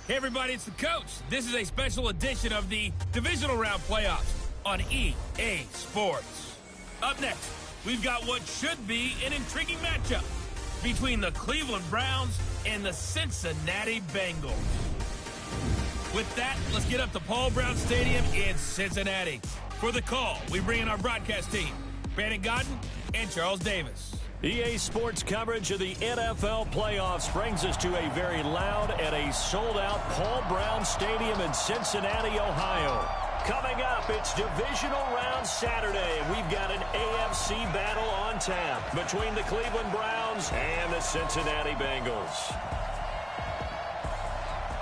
Hey everybody, it's the coach. This is a special edition of the Divisional Round Playoffs on EA Sports. Up next, we've got what should be an intriguing matchup between the Cleveland Browns and the Cincinnati Bengals. With that, let's get up to Paul Brown Stadium in Cincinnati. For the call, we bring in our broadcast team, Brandon Godden and Charles Davis. EA Sports coverage of the NFL playoffs brings us to a very loud and a sold-out Paul Brown Stadium in Cincinnati, Ohio. Coming up, it's Divisional Round Saturday, and we've got an AFC battle on tap between the Cleveland Browns and the Cincinnati Bengals.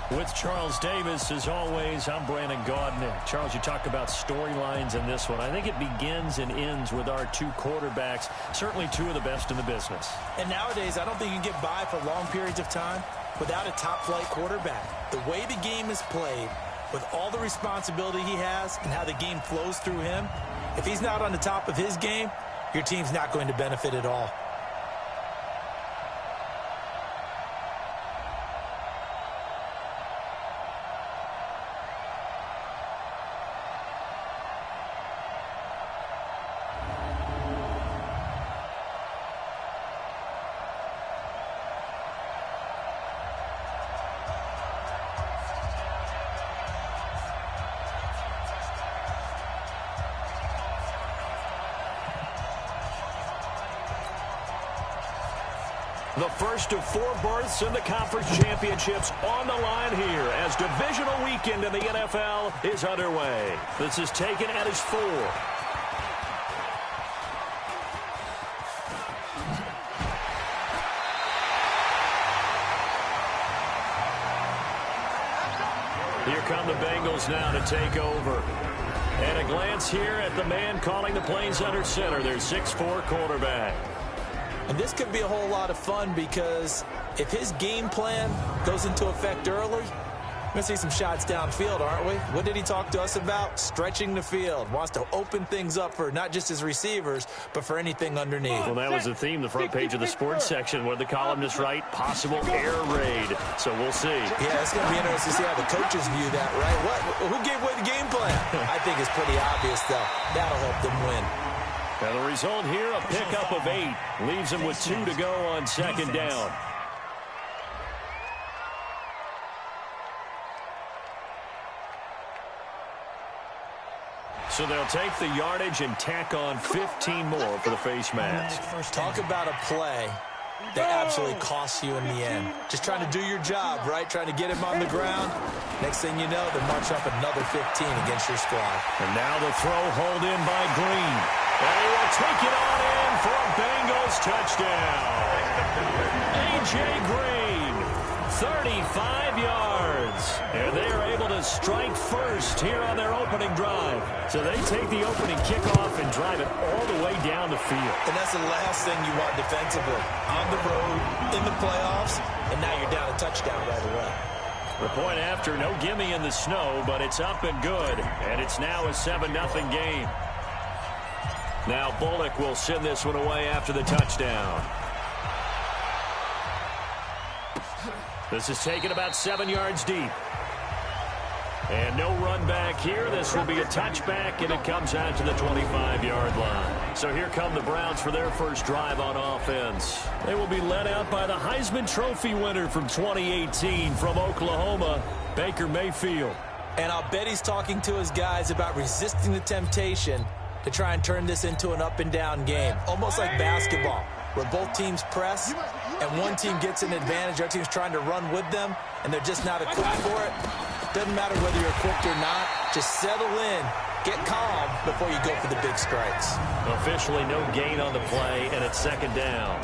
With Charles Davis, as always, I'm Brandon Godden. Charles, you talk about storylines in this one. I think it begins and ends with our two quarterbacks, certainly two of the best in the business. And nowadays, I don't think you can get by for long periods of time without a top-flight quarterback. The way the game is played, with all the responsibility he has and how the game flows through him, if he's not on the top of his game, your team's not going to benefit at all. The first of four berths in the conference championships on the line here as divisional weekend in the NFL is underway. This is taken at his 4. Here come the Bengals now to take over. And a glance here at the man calling the plays under center, their 6'4" quarterback. And this could be a whole lot of fun because if his game plan goes into effect early, we're going to see some shots downfield, aren't we? What did he talk to us about? Stretching the field. Wants to open things up for not just his receivers, but for anything underneath. Well, that was the theme, the front page of the sports section, where the columnists write possible air raid. So we'll see. Yeah, it's going to be interesting to see how the coaches view that, right? Who gave away the game plan? I think it's pretty obvious, though. That'll help them win. And the result here, a pickup of 8. Leaves them with 2 to go on second down. So they'll take the yardage and tack on 15 more for the face mask. Talk about a play that absolutely costs you in the end. Just trying to do your job, right? Trying to get him on the ground. Next thing you know, they march up another 15 against your squad. And now the throw hauled in by Green. And he will take it on in for a Bengals touchdown. A.J. Green, 35 yards. And they are able to strike first here on their opening drive. So they take the opening kickoff and drive it all the way down the field. And that's the last thing you want defensively. On the road, in the playoffs, and now you're down a touchdown right away. The point after, no gimme in the snow, but it's up and good. And it's now a 7-0 game. Now Bullock will send this one away after the touchdown. This is taken about 7 yards deep. And no run back here. This will be a touchback, and it comes out to the 25-yard line. So here come the Browns for their first drive on offense. They will be led out by the Heisman Trophy winner from 2018 from Oklahoma, Baker Mayfield. And I'll bet he's talking to his guys about resisting the temptation to try and turn this into an up-and-down game. Almost like basketball, where both teams press, and one team gets an advantage, other team's trying to run with them, and they're just not equipped for it. Doesn't matter whether you're equipped or not. Just settle in, get calm before you go for the big strikes. Officially no gain on the play, and it's second down.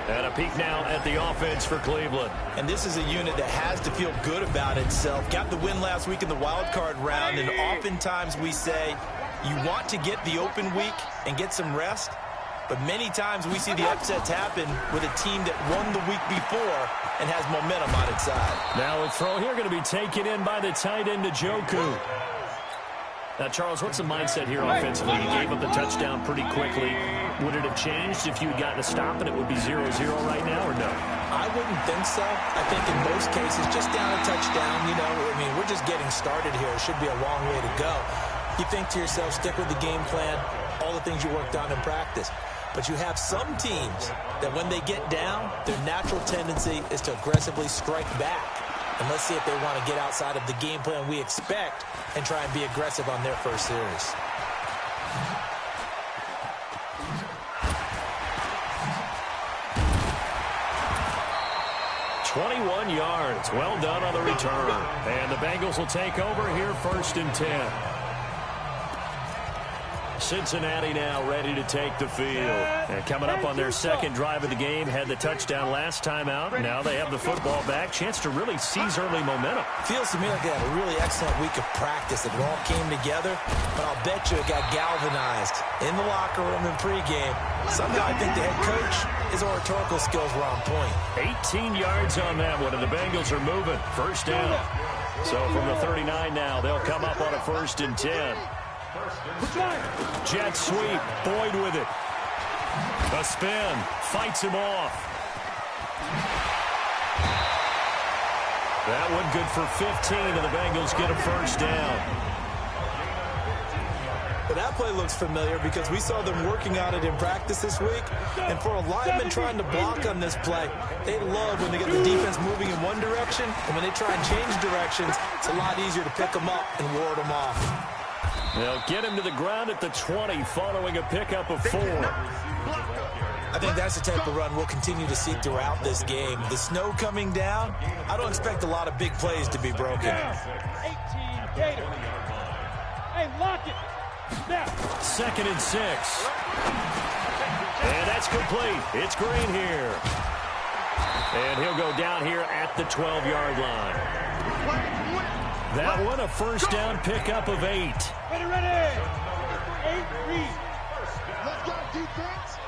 And a peek now at the offense for Cleveland. And this is a unit that has to feel good about itself. Got the win last week in the wild card round, and oftentimes we say you want to get the open week and get some rest. But many times we see the upsets happen with a team that won the week before and has momentum on its side. Now a throw here going to be taken in by the tight end, Njoku. Now, Charles, what's the mindset here offensively? You gave up the touchdown pretty quickly. Would it have changed if you had gotten a stop and it would be 0-0 right now, or no? I wouldn't think so. I think in most cases, just down a touchdown, you know, I mean, we're just getting started here. It should be a long way to go. You think to yourself, stick with the game plan, all the things you worked on in practice. But you have some teams that when they get down, their natural tendency is to aggressively strike back. And let's see if they want to get outside of the game plan we expect and try and be aggressive on their first series. 21 yards. Well done on the return. And the Bengals will take over here 1st and 10. Cincinnati now ready to take the field. And coming up on their second drive of the game, had the touchdown last time out. Now they have the football back. Chance to really seize early momentum. Feels to me like they had a really excellent week of practice. It all came together, but I'll bet you it got galvanized in the locker room in pregame. Somehow I think the head coach, his oratorical skills were on point. 18 yards on that one, and the Bengals are moving. 1st down. So from the 39 now, they'll come up on a 1st and 10. Jet sweep. Boyd with it. A spin. Fights him off. That one good for 15, and the Bengals get a 1st down. But that play looks familiar because we saw them working on it in practice this week. And for a lineman trying to block on this play, they love when they get the defense moving in one direction. And when they try and change directions, it's a lot easier to pick them up and ward them off. They'll get him to the ground at the 20 following a pickup of 4. I think that's the type of run we'll continue to see throughout this game. The snow coming down, I don't expect a lot of big plays to be broken. 18, Gator. Hey, lock it. Now. 2nd and 6. And that's complete. It's Green here. And he'll go down here at the 12-yard line. That one a 1st down pickup of 8. Ready. 8, read. Let's go, defense.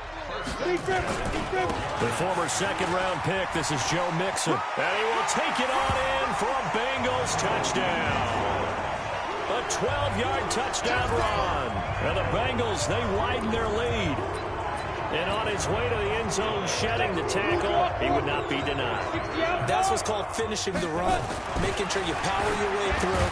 The former 2nd-round pick, this is Joe Mixon. And he will take it on in for a Bengals touchdown. A 12-yard touchdown run. And the Bengals, they widen their lead. And on his way to the end zone, shedding the tackle, he would not be denied. That's what's called finishing the run. Making sure you power your way through.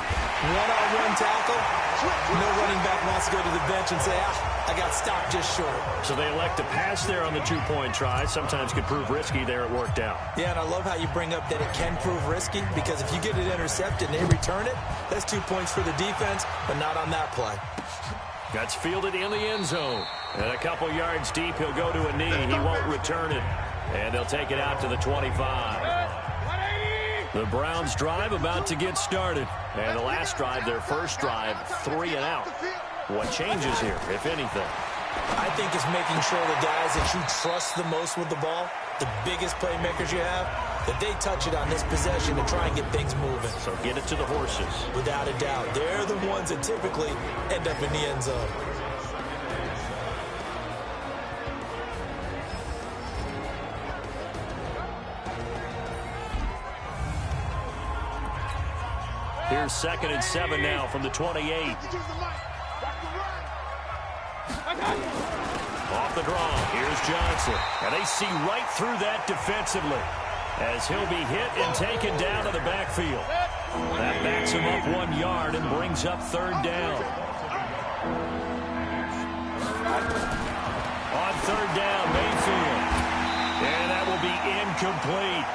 One-on-one tackle. No running back wants to go to the bench and say, I got stopped just short. So they elect to pass there on the 2-point try. Sometimes could prove risky. There it worked out. Yeah, and I love how you bring up that it can prove risky, because if you get it intercepted and they return it, that's 2 points for the defense, but not on that play. That's fielded in the end zone. And a couple yards deep, he'll go to a knee. He won't return it. And they'll take it out to the 25. The Browns drive about to get started. And the last drive, their first drive, 3 and out. What changes here, if anything? I think it's making sure the guys that you trust the most with the ball, the biggest playmakers you have, that they touch it on this possession to try and get things moving. So get it to the horses. Without a doubt. They're the ones that typically end up in the end zone. Here's 2nd and 7 now from the 28. Off the draw, here's Johnson. And they see right through that defensively as he'll be hit and taken down to the backfield. That backs him up 1 yard and brings up 3rd down. On 3rd down, Mayfield. And that will be incomplete.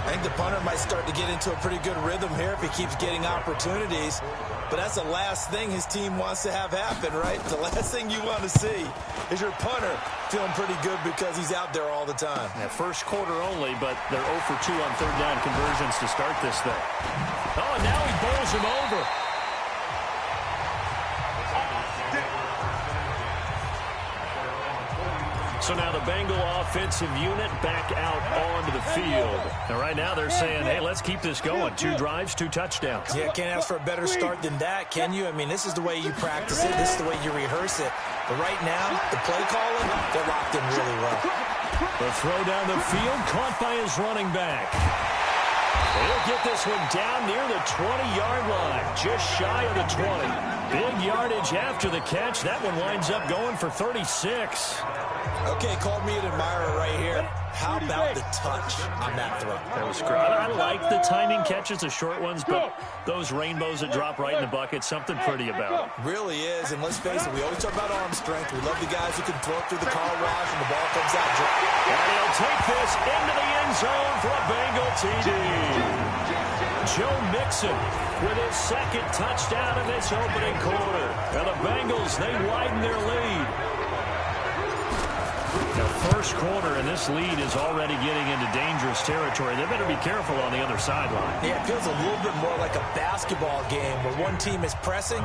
I think the punter might start to get into a pretty good rhythm here if he keeps getting opportunities. But that's the last thing his team wants to have happen, right? The last thing you want to see is your punter feeling pretty good because he's out there all the time. Yeah, first quarter only, but they're 0 for 2 on 3rd down conversions to start this thing. Oh, and now he bowls him over. So now the Bengal offensive unit back out onto the field. And right now they're saying, hey, let's keep this going. 2 drives, 2 touchdowns. Yeah, can't ask for a better start than that, can you? I mean, this is the way you practice it. This is the way you rehearse it. But right now, the play calling, they're locked in really well. The throw down the field, caught by his running back. He'll get this one down near the 20-yard line, just shy of the 20. Big yardage after the catch. That one winds up going for 36. Okay, call me an admirer right here. How about the touch on that throw? That was great. I like the timing catches, the short ones, but those rainbows that drop right in the bucket, something pretty about it. Really is, and let's face it, we always talk about arm strength. We love the guys who can throw it through the car wash and the ball comes out. And he'll take this into the end zone for a Bengal TD. Joe Mixon with his second touchdown in this opening quarter. And the Bengals, they widen their lead. The first quarter, and this lead is already getting into dangerous territory. They better be careful on the other sideline. Yeah, it feels a little bit more like a basketball game where one team is pressing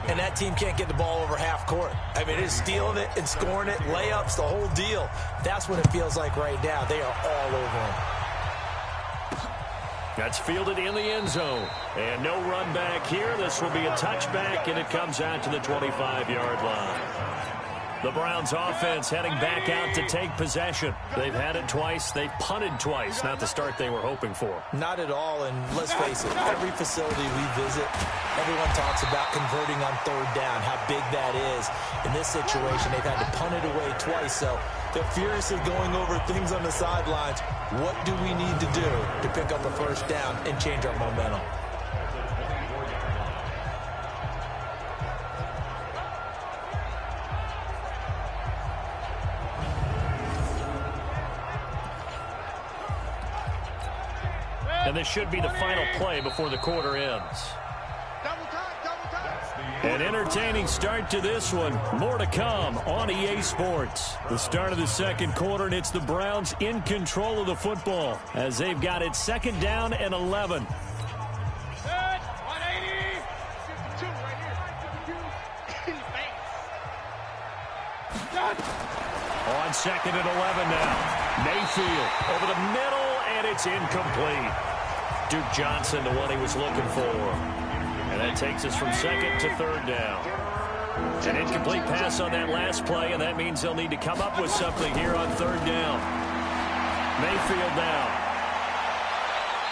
and that team can't get the ball over half court. I mean, it is stealing it and scoring it, layups, the whole deal. That's what it feels like right now. They are all over him. That's fielded in the end zone. And no run back here. This will be a touchback, and it comes out to the 25-yard line. The Browns offense heading back out to take possession. They've had it twice. They've punted twice. Not the start they were hoping for. Not at all, and let's face it, every facility we visit, everyone talks about converting on third down, how big that is. In this situation, they've had to punt it away twice, so they're furiously going over things on the sidelines. What do we need to do to pick up a first down and change our momentum? And this should be the final play before the quarter ends. An entertaining start to this one. More to come on EA Sports. The start of the second quarter, and it's the Browns in control of the football as they've got it second down and 11. On second and 11 now. Mayfield over the middle, and it's incomplete. Duke Johnson, the one he was looking for. And that takes us from second to third down. An incomplete pass on that last play, and that means they'll need to come up with something here on third down. Mayfield now.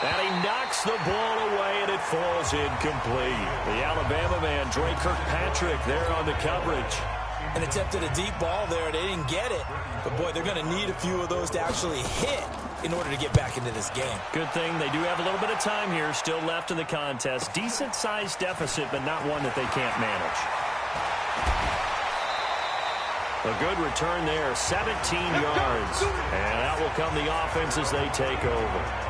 And he knocks the ball away, and it falls incomplete. The Alabama man, Dre Kirkpatrick, there on the coverage. And attempted a deep ball there. They didn't get it. But, boy, they're going to need a few of those to actually hit in order to get back into this game. Good thing they do have a little bit of time here still left in the contest. Decent-sized deficit, but not one that they can't manage. A good return there, 17 yards. And out will come the offense as they take over.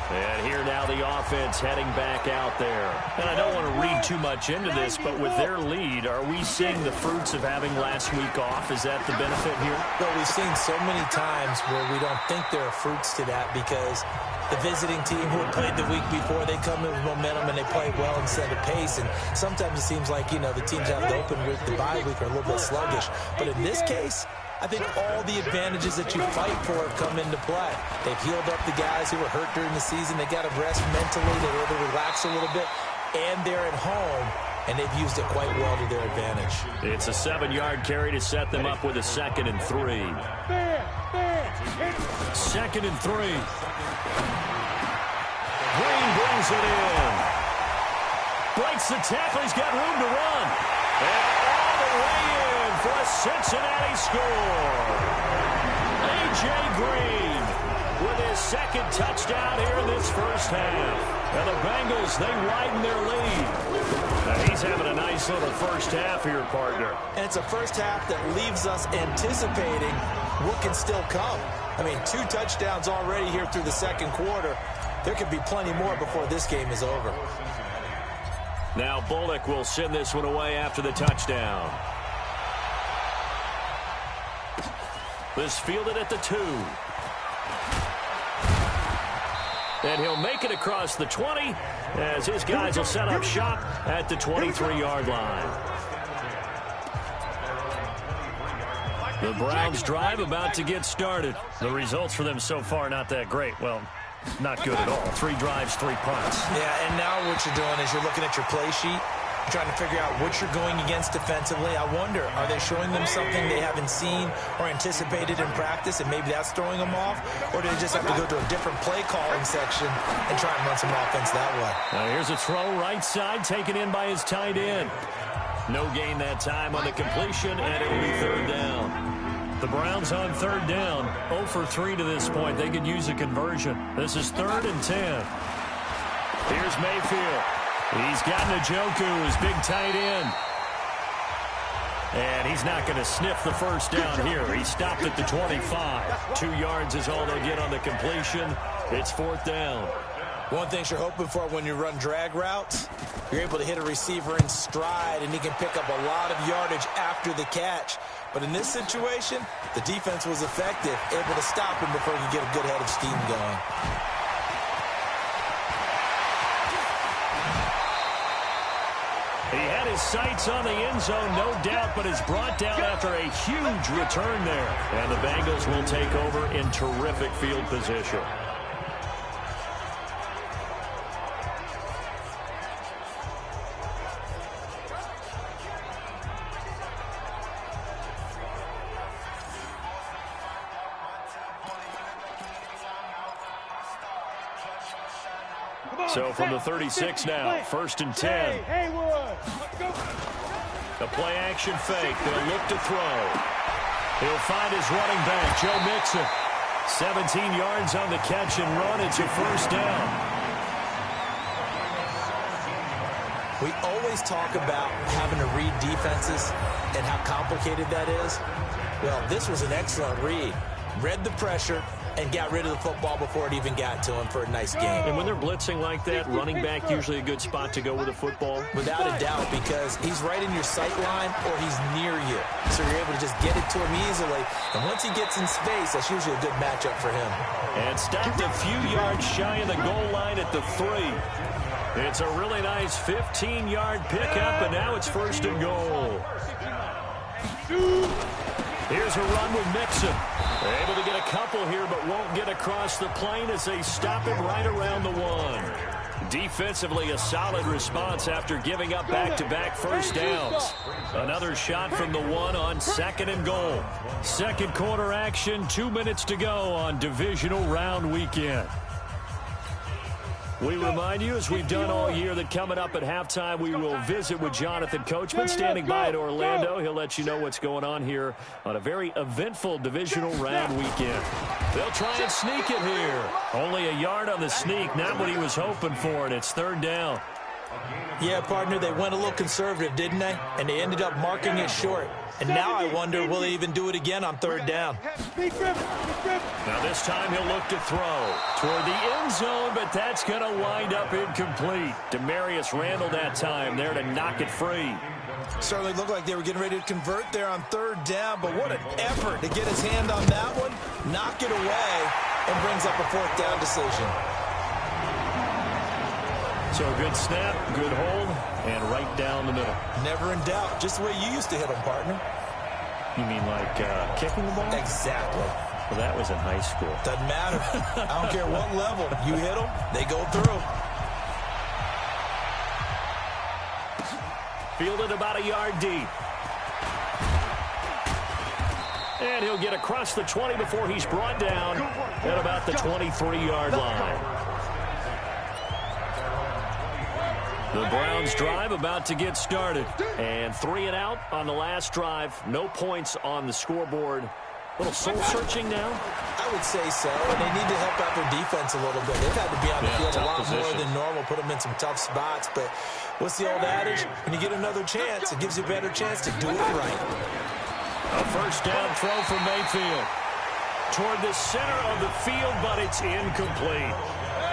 And here now the offense heading back out there. And I don't want to read too much into this, but with their lead, are we seeing the fruits of having last week off? Is that the benefit here? Well, we've seen so many times where we don't think there are fruits to that because the visiting team who had played the week before, they come in with momentum and they play well and set a pace. And sometimes it seems like, you know, the teams have the open week, the bye week are a little bit sluggish. But in this case, I think all the advantages that you fight for have come into play. They've healed up the guys who were hurt during the season. They got to rest mentally. They're able to relax a little bit. And they're at home, and they've used it quite well to their advantage. It's a 7-yard carry to set them up with a 2nd and 3. 2nd and 3. Green brings it in. Breaks the tackle. He's got room to run. And all the way in for a Cincinnati score. A.J. Green with his second touchdown here in this first half. And the Bengals, they widen their lead. And he's having a nice little first half here, partner. And it's a first half that leaves us anticipating what can still come. I mean, 2 touchdowns already here through the second quarter. There could be plenty more before this game is over. Now Bullock will send this one away after the touchdown. This fielded at the 2. And he'll make it across the 20 as his guys will set up shop at the 23-yard line. The Browns drive about to get started. The results for them so far not that great. Well, not good at all. 3 drives, 3 punts. Yeah, and now what you're doing is you're looking at your play sheet, trying to figure out what you're going against defensively. I wonder, are they showing them something they haven't seen or anticipated in practice, and maybe that's throwing them off? Or do they just have to go to a different play calling section and try and run some offense that way? Now here's a throw right side, taken in by his tight end. No gain that time on the completion, and it'll be third down. The Browns on third down, 0 for 3 to this point. They could use a conversion. This is 3rd and 10. Here's Mayfield. He's got Njoku, his big tight end. And he's not going to sniff the first down here. He stopped at the 25. 2 yards is all they'll get on the completion. It's 4th down. One thing you're hoping for when you run drag routes, you're able to hit a receiver in stride, and he can pick up a lot of yardage after the catch. But in this situation, the defense was effective, able to stop him before he could get a good head of steam going. He had his sights on the end zone, no doubt, but is brought down after a huge return there. And the Bengals will take over in terrific field position. So from the 36 now, 1st and 10. A play-action fake. They'll look to throw. He'll find his running back, Joe Mixon. 17 yards on the catch and run. It's a first down. We always talk about having to read defenses and how complicated that is. Well, this was an excellent read. Read the pressure and got rid of the football before it even got to him for a nice game. And when they're blitzing like that, running back usually a good spot to go with the football? Without a doubt, because he's right in your sight line or he's near you. So you're able to just get it to him easily. And once he gets in space, that's usually a good matchup for him. And stopped a few yards shy of the goal line at the 3. It's a really nice 15-yard pickup, and now it's 1st and goal. Here's a run with Mixon. They're able to get a couple here, but won't get across the plane as they stop him right around the 1. Defensively, a solid response after giving up back-to-back first downs. Another shot from the 1 on 2nd and goal. Second quarter action, 2 minutes to go on divisional round weekend. We remind you, as we've done all year, that coming up at halftime, we will visit with Jonathan Coachman standing by at Orlando. He'll let you know what's going on here on a very eventful divisional round weekend. They'll try and sneak it here. Only a yard on the sneak, not what he was hoping for, and it's 3rd down. Yeah, partner, they went a little conservative, didn't they? And they ended up marking it short. And now I wonder, will they even do it again on 3rd down? Now this time he'll look to throw toward the end zone, but that's going to wind up incomplete. Demarius Randall that time there to knock it free. Certainly looked like they were getting ready to convert there on 3rd down, but what an effort to get his hand on that one, knock it away, and brings up a 4th down decision. So a good snap, good hold, and right down the middle. Never in doubt. Just the way you used to hit them, partner. You mean like kicking the ball? Exactly. Well, that was in high school. Doesn't matter. I don't care what level. You hit them, they go through. Fielded about a yard deep. And he'll get across the 20 before he's brought down at about the 23-yard line. The Browns drive about to get started. And 3 and out on the last drive. No points on the scoreboard. A little soul-searching now? I would say so. And they need to help out their defense a little bit. They've had to be on the field a lot more than normal, put them in some tough spots. But what's the old adage? When you get another chance, it gives you a better chance to do it right. A first down throw from Mayfield. Toward the center of the field, but it's incomplete.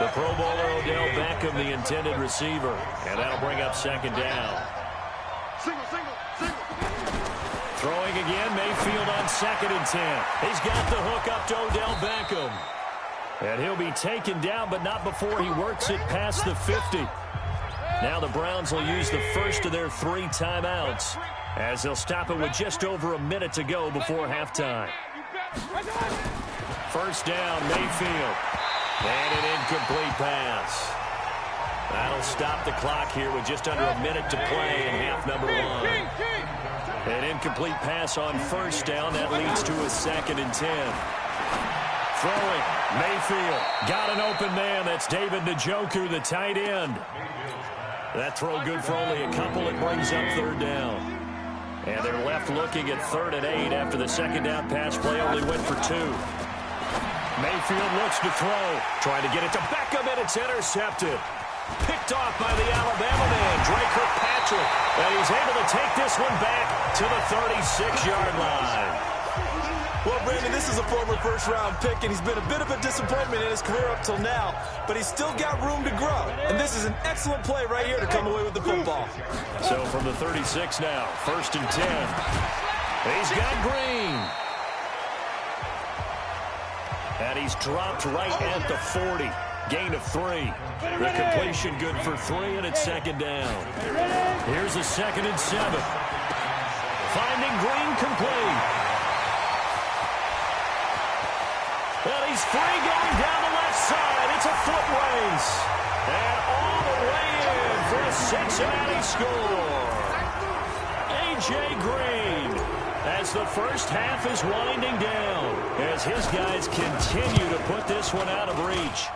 The Pro Bowler Odell Beckham, the intended receiver. And that'll bring up 2nd down. Throwing again, Mayfield on 2nd and 10. He's got the hook up to Odell Beckham. And he'll be taken down, but not before he works it past the 50. Now the Browns will use the first of their 3 timeouts, as they'll stop it with just over a minute to go before halftime. First down, Mayfield. And an incomplete pass. That'll stop the clock here with just under a minute to play in half number 1. An incomplete pass on first down. That leads to a 2nd and 10. Throwing. Mayfield got an open man. That's David Njoku, the tight end. That throw good for only a couple. It brings up third down. And they're left looking at 3rd and 8 after the second down pass play only went for 2. Mayfield looks to throw. Trying to get it to Beckham, and it's intercepted. Picked off by the Alabama man, Drake Kirkpatrick. And he's able to take this one back to the 36-yard line. Well, Brandon, this is a former first-round pick, and he's been a bit of a disappointment in his career up till now, but he's still got room to grow. And this is an excellent play right here to come away with the football. So from the 36 now, 1st and 10. He's got Green. And he's dropped right at the 40. Gain of 3. The completion good for 3, and it's 2nd down. Here's a 2nd and 7. Finding Green complete. And he's free going down the left side. It's a foot race. And all the way in for a Cincinnati score. A.J. Green, as the first half is winding down, as his guys continue to put this one out of reach.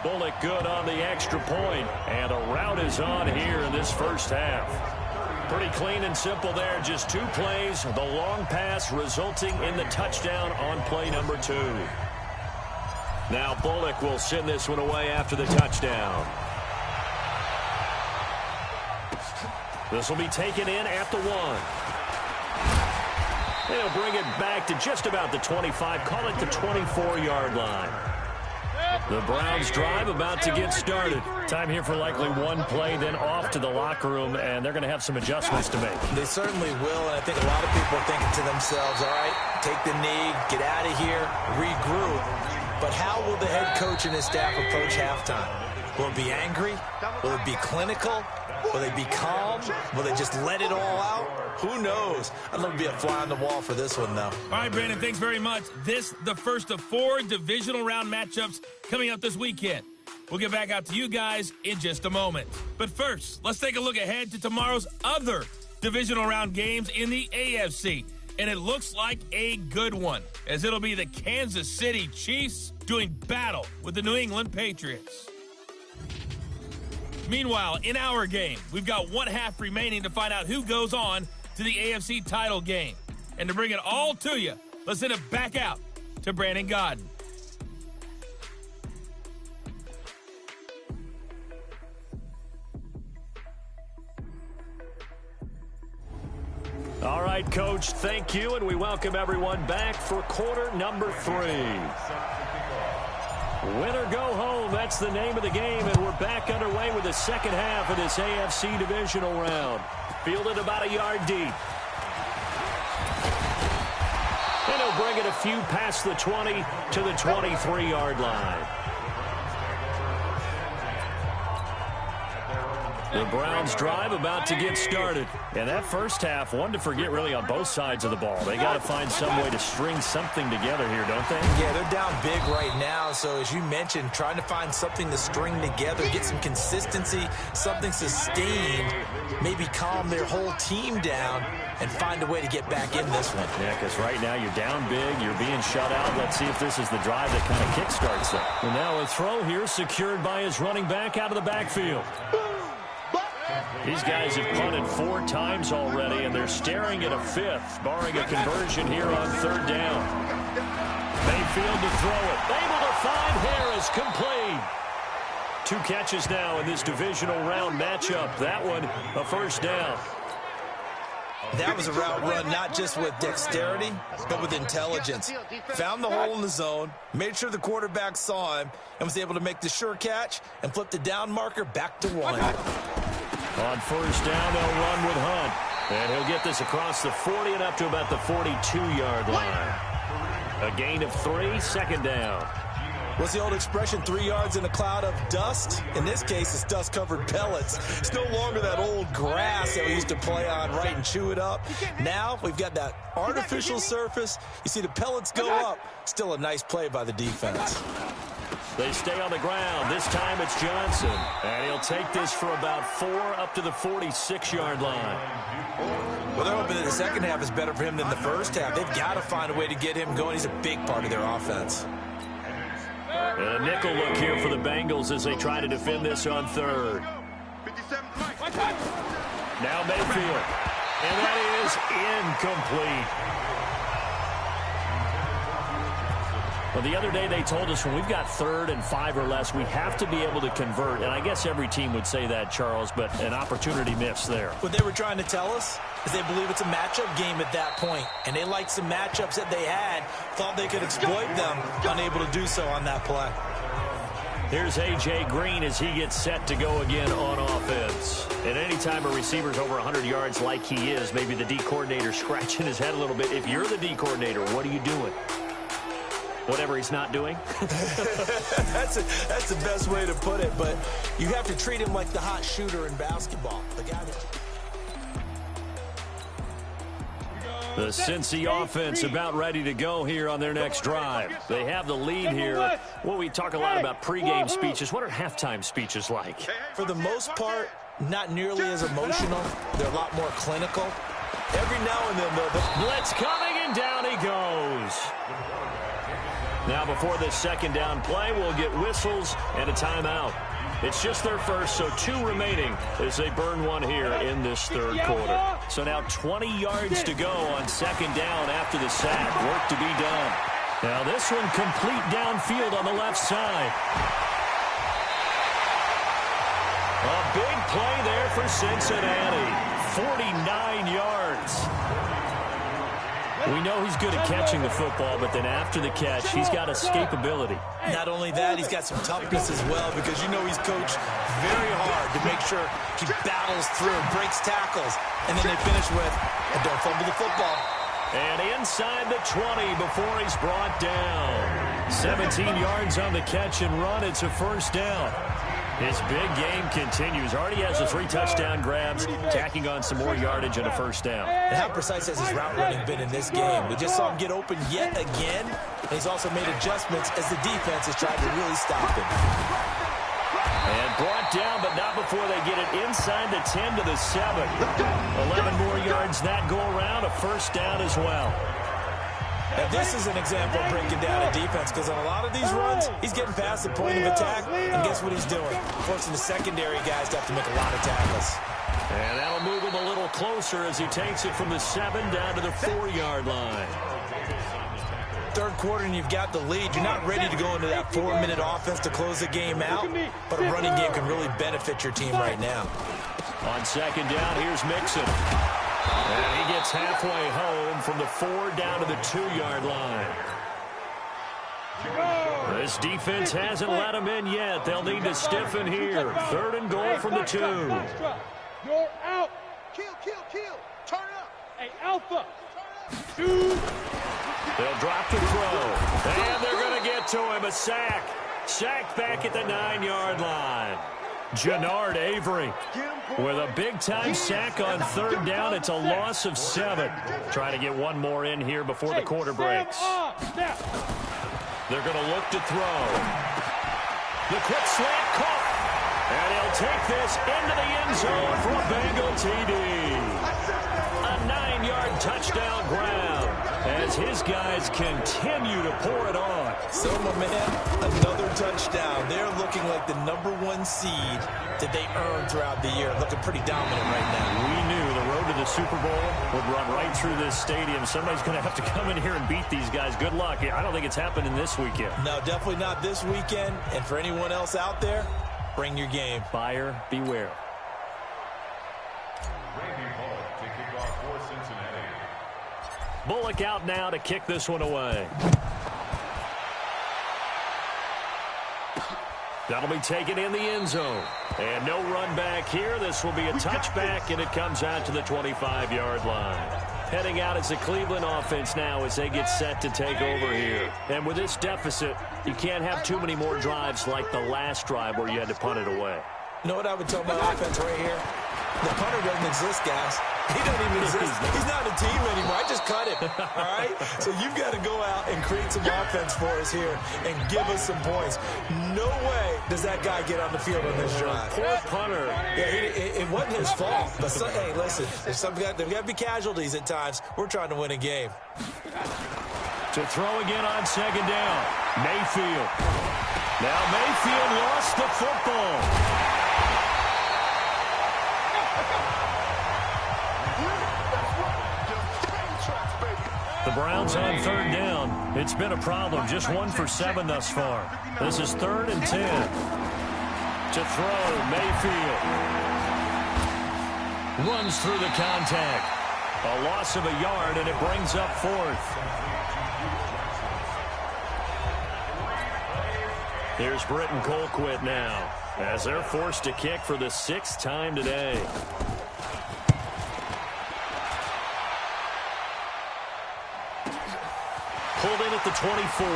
Bullock good on the extra point, and a rout is on here in this first half. Pretty clean and simple there. Just 2 plays. The long pass resulting in the touchdown on play number 2. Now Bullock will send this one away after the touchdown. This will be taken in at the 1. They'll bring it back to just about the 25. Call it the 24-yard line. The Browns drive about to get started. Time here for likely 1 play, then off to the locker room, and they're going to have some adjustments to make. They certainly will, and I think a lot of people are thinking to themselves, all right, take the knee, get out of here, regroup. But how will the head coach and his staff approach halftime? Will it be angry? Will it be clinical? Will they be calm? Will they just let it all out? Who knows? I'd love to be a fly on the wall for this one, though. All right, Brandon, thanks very much. This, the first of 4 divisional round matchups coming up this weekend. We'll get back out to you guys in just a moment. But first, let's take a look ahead to tomorrow's other divisional round games in the AFC. And it looks like a good one, as it'll be the Kansas City Chiefs doing battle with the New England Patriots. Meanwhile, in our game, we've got 1 half remaining to find out who goes on to the AFC title game. And to bring it all to you, let's send it back out to Brandon Godden. All right, Coach, thank you, and we welcome everyone back for quarter number 3. Win or go home, that's the name of the game, and we're back underway with the second half of this AFC divisional round. Fielded about a yard deep. And he'll bring it a few past the 20 to the 23-yard line. The Browns drive about to get started. And that first half, one to forget really on both sides of the ball. They got to find some way to string something together here, don't they? Yeah, they're down big right now. So as you mentioned, trying to find something to string together, get some consistency, something sustained, maybe calm their whole team down and find a way to get back in this one. Yeah, because right now you're down big, you're being shut out. Let's see if this is the drive that kind of kickstarts them. And now a throw here secured by his running back out of the backfield. These guys have punted 4 times already, and they're staring at a 5th, barring a conversion here on 3rd down. Mayfield to throw it. Able to find Harris, complete. 2 catches now in this divisional round matchup. That one, a first down. That was a route run not just with dexterity, but with intelligence. Found the hole in the zone, made sure the quarterback saw him, and was able to make the sure catch and flip the down marker back to 1. On first down, they'll run with Hunt. And he'll get this across the 40 and up to about the 42-yard line. A gain of 3, second down. What's the old expression, 3 yards in a cloud of dust? In this case, it's dust-covered pellets. It's no longer that old grass that we used to play on, right, and chew it up. Now we've got that artificial surface. You see the pellets go up. Still a nice play by the defense. They stay on the ground. This time it's Johnson. And he'll take this for about 4 up to the 46-yard line. Well, they're hoping that the second half is better for him than the first half. They've got to find a way to get him going. He's a big part of their offense. And a nickel look here for the Bengals as they try to defend this on 3rd. Now Mayfield. And that is incomplete. Well, the other day they told us when we've got 3rd and 5 or less, we have to be able to convert. And I guess every team would say that, Charles, but an opportunity missed there. What they were trying to tell us is they believe it's a matchup game at that point. And they liked some matchups that they had, thought they could exploit them, unable to do so on that play. Here's A.J. Green as he gets set to go again on offense. And anytime a receiver's over 100 yards like he is, maybe the D coordinator scratching his head a little bit. If you're the D coordinator, what are you doing? Whatever he's not doing? That's the best way to put it, but you have to treat him like the hot shooter in basketball. The guy that... The Cincy offense about ready to go here on their next drive. They have the lead here. Well, we talk a lot about pregame speeches. What are halftime speeches like? For the most part, not nearly as emotional. They're a lot more clinical. Every now and then, the blitz coming, and down he goes. Now before this second down play, we'll get whistles and a timeout. It's just their first, so 2 remaining as they burn one here in this 3rd quarter. So now 20 yards to go on second down after the sack. Work to be done. Now this one complete downfield on the left side. A big play there for Cincinnati. 49 yards. We know he's good at catching the football, but then after the catch, he's got escapability. Not only that, he's got some toughness as well, because you know he's coached very hard to make sure he battles through, breaks tackles, and then they finish with, and don't fumble the football. And inside the 20 before he's brought down. 17 yards on the catch and run. It's a first down. His big game continues. Already has the 3 touchdown grabs, tacking on some more yardage and a first down. And how precise has his route running been in this game? We just saw him get open yet again, and he's also made adjustments as the defense has tried to really stop him. And brought down, but not before they get it inside the 10 to the 7. 11 more yards that go around, a first down as well. Now, this is an example of breaking down a defense, because on a lot of these runs, he's getting past the point of attack, and guess what he's doing? Forcing the secondary guys to have to make a lot of tackles. And that'll move him a little closer as he takes it from the 7 down to the 4-yard line. 3rd quarter, and you've got the lead. You're not ready to go into that 4-minute offense to close the game out, but a running game can really benefit your team right now. On second down, here's Mixon. And he gets halfway home from the 4 down to the 2-yard line. This defense hasn't let him in yet. They'll need to stiffen here. 3rd and goal from the 2. You're out. Kill. Turn up. Hey, Alpha. Shoot. They'll drop the throw. And they're going to get to him. A sack. Sacked back at the 9-yard line. Jannard Avery with a big-time sack on 3rd down. It's a loss of 7. Trying to get one more in here before the quarter breaks. They're going to look to throw. The quick slant caught. And he'll take this into the end zone for a Bengal TD. A 9-yard touchdown grab as his guys continue to pour it on. So, my man, another touchdown. They're looking like the #1 seed that they earned throughout the year. Looking pretty dominant right now. We knew the road to the Super Bowl would run right through this stadium. Somebody's going to have to come in here and beat these guys. Good luck. I don't think it's happening this weekend. No, definitely not this weekend. And for anyone else out there, bring your game. Buyer beware. Bullock out now to kick this one away. That'll be taken in the end zone. And no run back here. This will be a touchback, and it comes out to the 25-yard line. Heading out as the Cleveland offense now as they get set to take over here. And with this deficit, you can't have too many more drives like the last drive where you had to punt it away. You know what I would tell my offense right here? The punter doesn't exist, guys. He doesn't even exist. He's not a team anymore. I just cut him, all right? So you've got to go out and create some offense for us here and give us some points. No way does that guy get on the field on this drive. Poor punter. Yeah, it wasn't his fault. But, hey, listen, there's got to be casualties at times. We're trying to win a game. To throw again on second down. Mayfield. Now Mayfield lost the football. Browns on third down. It's been a problem. Just 1 for 7 thus far. This is 3rd and 10. To throw, Mayfield. Runs through the contact. A loss of a yard, and it brings up 4th. Here's Britton Colquitt now, as they're forced to kick for the 6th time today. Pulled in at the 24.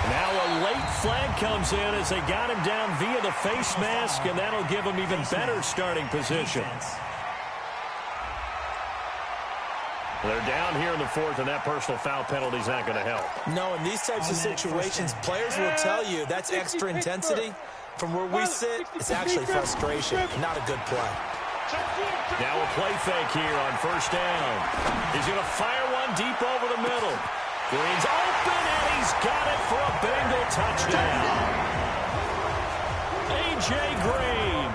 Now a late flag comes in as they got him down via the face mask, and that'll give him even better starting position. They're down here in the 4th, and that personal foul penalty is not going to help. No, in these types of situations, players will tell you that's extra intensity. From where we sit, it's actually frustration, not a good play. Now a play fake here on 1st down. He's going to fire one deep over the middle. Green's open, and he's got it for a Bengal touchdown. A.J. Green,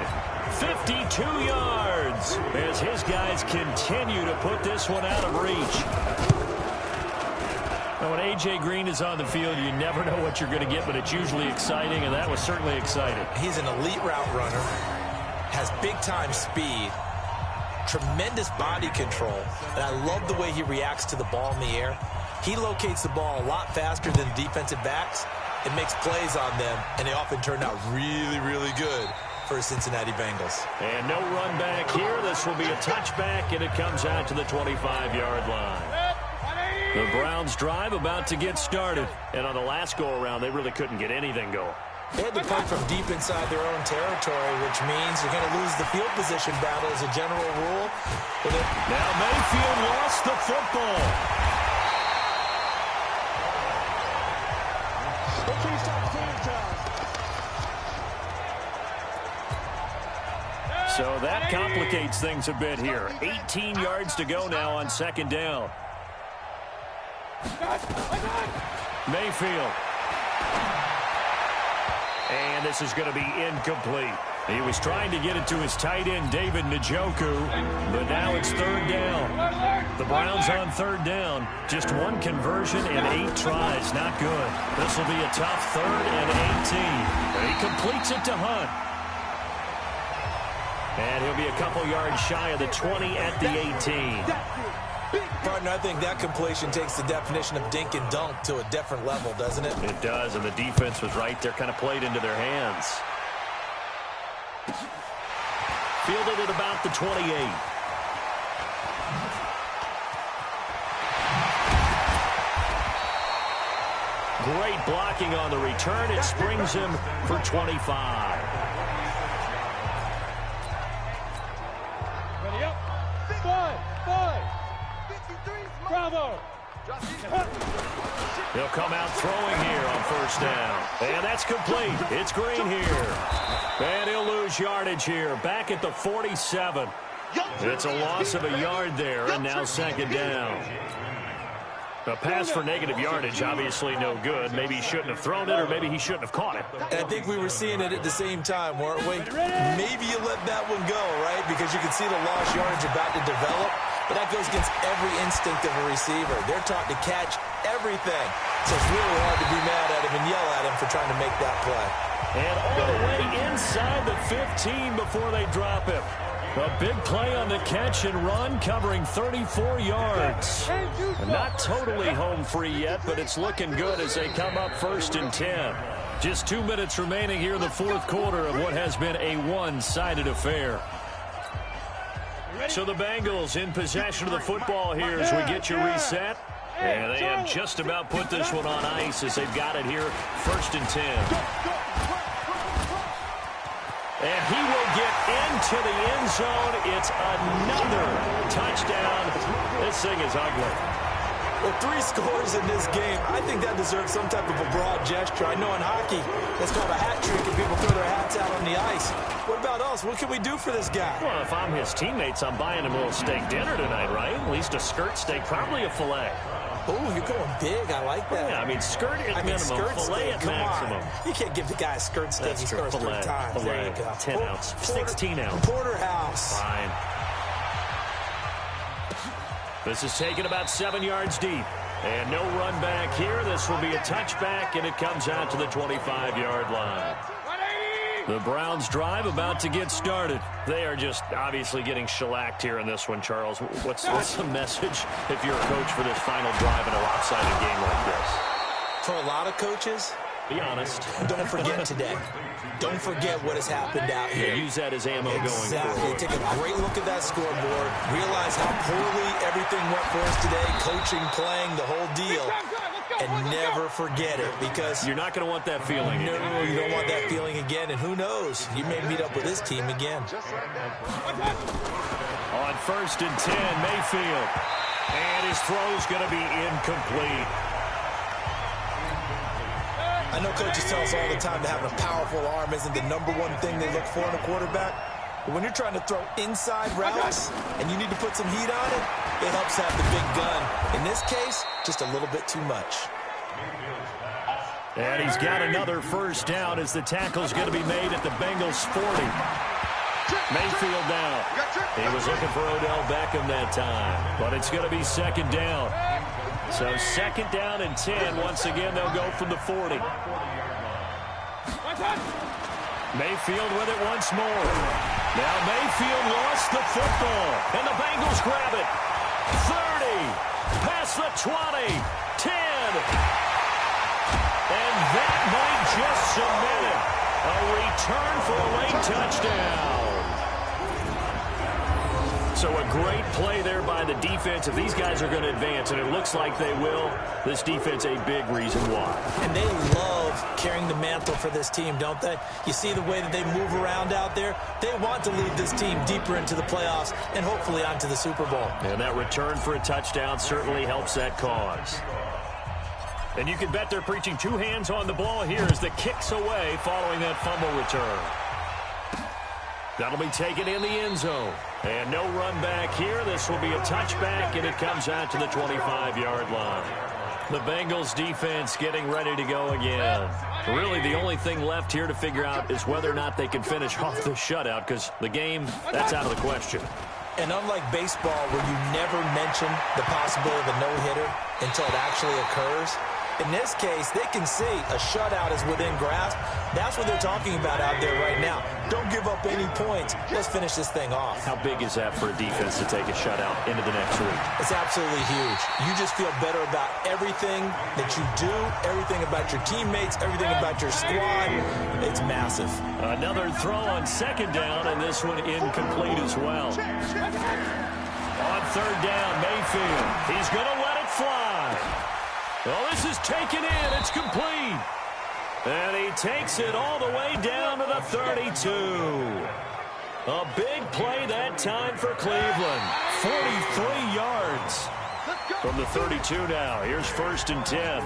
52 yards, as his guys continue to put this one out of reach. Now, when A.J. Green is on the field, you never know what you're going to get, but it's usually exciting, and that was certainly exciting. He's an elite route runner, has big-time speed, tremendous body control, and I love the way he reacts to the ball in the air. He locates the ball a lot faster than defensive backs and makes plays on them, and they often turn out really, really good for Cincinnati Bengals. And no run back here. This will be a touchback, and it comes out to the 25-yard line. The Browns drive about to get started, and on the last go-around, they really couldn't get anything going. They had to punt from deep inside their own territory, which means you're going to lose the field position battle as a general rule. Now Mayfield lost the football. So that complicates things a bit here. 18 yards to go now on 2nd down. Mayfield. And this is going to be incomplete. He was trying to get it to his tight end, David Njoku, but now it's 3rd down. The Browns on 3rd down. Just 1 conversion and 8 tries. Not good. This will be a tough 3rd and 18. He completes it to Hunt. And he'll be a couple yards shy of the 20 at the 18. Partner, I think that completion takes the definition of dink and dunk to a different level, doesn't it? It does, and the defense was right there, kind of played into their hands. Fielded at about the 28. Great blocking on the return. It springs him for 25. Ready up. 5. Bravo. He'll come out throwing here on 1st down. And that's complete. It's Green here. And he'll lose yardage here. Back at the 47. It's a loss of a yard there, and now 2nd down. A pass for negative yardage, obviously no good. Maybe he shouldn't have thrown it, or maybe he shouldn't have caught it. And I think we were seeing it at the same time, weren't we? Maybe you let that one go, right? Because you can see the lost yardage about to develop. But that goes against every instinct of a receiver. They're taught to catch everything. So it's really hard to be mad at him and yell at him for trying to make that play. And all the way inside the 15 before they drop him. A big play on the catch and run, covering 34 yards. Not totally home free yet, but it's looking good as they come up 1st and 10. Just 2 minutes remaining here in the 4th quarter of what has been a one-sided affair. So the Bengals in possession of the football here as we get you reset. And they have just about put this one on ice as they've got it here, 1st and 10. And he will get into the end zone. It's another touchdown. This thing is ugly. Well, 3 scores in this game. I think that deserves some type of a broad gesture. I know in hockey, that's called a hat trick and people throw their hats out on the ice. What about us? What can we do for this guy? Well, if I'm his teammates, I'm buying him a little steak dinner tonight, right? At least a skirt steak, probably a filet. Oh, you're going big. I like that. Yeah, I mean, skirt at minimum, filet at maximum. You can't give the guy a skirt steak. He scores 3 times. There you go. 10 ounce, 16 ounce. Porterhouse. Fine. This is taken about 7 yards deep. And no run back here. This will be a touchback, and it comes out to the 25-yard line. The Browns drive about to get started. They are just obviously getting shellacked here in this one, Charles. What's the message if you're a coach for this final drive in a lopsided game like this? For a lot of coaches, be honest. Don't forget today. Don't forget what has happened out here. Yeah, use that as ammo going forward. Take a great look at that scoreboard. Realize how poorly everything went for us today. Coaching, playing, the whole deal. And never forget it, because you're not going to want that feeling again. No, you don't want that feeling again. And who knows? You may meet up with this team again. On 1st and 10, Mayfield. And his throw's going to be incomplete. I know coaches tell us all the time that having a powerful arm isn't the #1 thing they look for in a quarterback. But when you're trying to throw inside routes and you need to put some heat on it, it helps have the big gun. In this case, just a little bit too much. And he's got another first down as the tackle's going to be made at the Bengals 40. Mayfield down. He was looking for Odell Beckham that time, but it's going to be 2nd down. So 2nd down and 10. Once again, they'll go from the 40. Mayfield with it once more. Now Mayfield lost the football, and the Bengals grab it. 30, past the 20, 10. And that might just cement it. A return for a late touchdown. So a great play there by the defense. If these guys are going to advance, and it looks like they will, this defense a big reason why. And they love carrying the mantle for this team, don't they? You see the way that they move around out there? They want to lead this team deeper into the playoffs and hopefully onto the Super Bowl. And that return for a touchdown certainly helps that cause. And you can bet they're preaching 2 hands on the ball here as the kick's away following that fumble return. That'll be taken in the end zone. And no run back here. This will be a touchback, and it comes out to the 25-yard line. The Bengals defense getting ready to go again. Really, the only thing left here to figure out is whether or not they can finish off the shutout, because the game, that's out of the question. And unlike baseball, where you never mention the possibility of a no-hitter until it actually occurs, in this case, they can see a shutout is within grasp. That's what they're talking about out there right now. Don't give up any points. Let's finish this thing off. How big is that for a defense to take a shutout into the next week? It's absolutely huge. You just feel better about everything that you do, everything about your teammates, everything about your squad. It's massive. Another throw on 2nd down, and this one incomplete as well. On 3rd down, Mayfield. He's going to let it fly. Well, this is taken in. It's complete. And he takes it all the way down to the 32. A big play that time for Cleveland. 43 yards from the 32 now. Here's 1st and 10.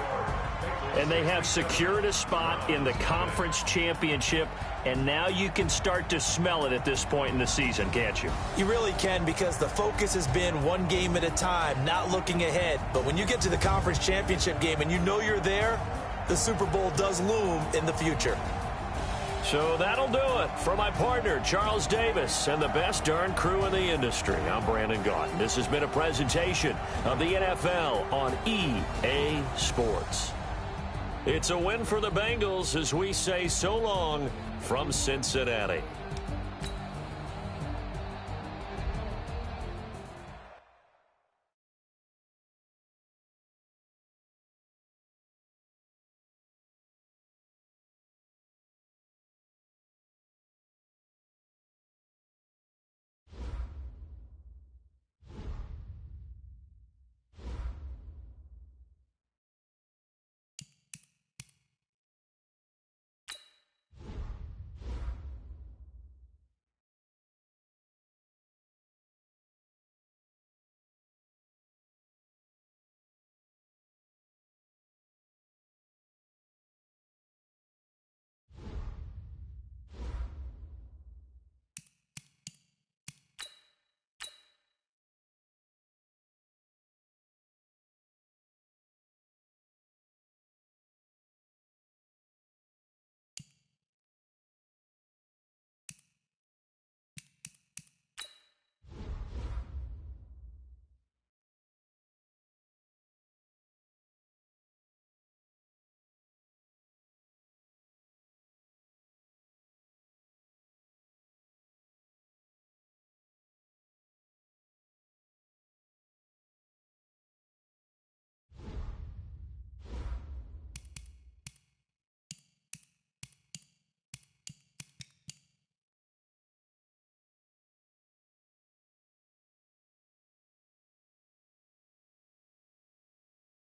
And they have secured a spot in the conference championship, and now you can start to smell it at this point in the season, can't you? You really can, because the focus has been one game at a time, not looking ahead. But when you get to the conference championship game and you know you're there, the Super Bowl does loom in the future. So that'll do it. For my partner, Charles Davis, and the best darn crew in the industry, I'm Brandon Gaudin. This has been a presentation of the NFL on EA Sports. It's a win for the Bengals as we say so long from Cincinnati.